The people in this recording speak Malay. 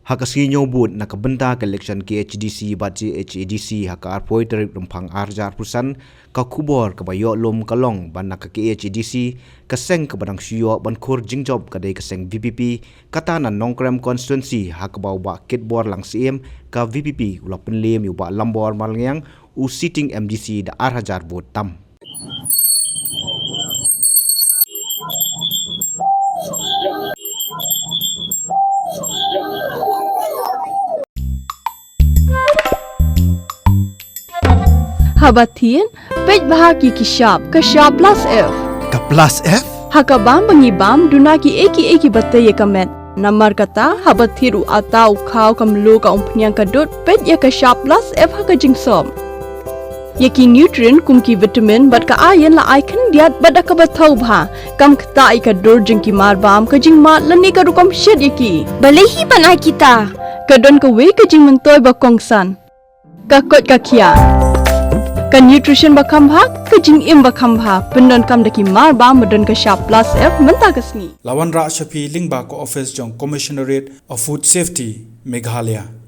Hakasinyo bud nakabenta collection KHDC baci HADC haka arpoi terip rumpang arjar pusan ka kubor ka bayo lom kalong ban nak KHDC kaseng ka badang syuo ban kur jingjob kadai kaseng VPP kata na nongkrem constituency haka bau ba kitbor lang CM ka VPP ula penlim yu ba Lambor Malngyang u sitting MDC da arhajar bud tam. Habatin, pej bahagi kishap plus F. Ka plus F? Haka bam bangi bam dunaki eki batay kamet. Namar kata habatiru atau kau kamlu ka umpnyang kadut pej ya kishap plus F haka jingsom. Yaki nutrient kumki vitamin bat ka iron la icon diat bat ka batau bha. Kam kata ika dur jingki mar bam ka jing mat lani ka rukam shed yaki. Balehi panai kita. Kadon ka we ka jing mentoy bakongsan. Ka kot ka kia. Ka nutrition bakam bha ka jing im bakam bha pendon kam daki mar ba medon ka sharp plus F menta kasni Lawan Ra Shapi Lingba ko office jong Commissionerate of Food Safety Meghalaya.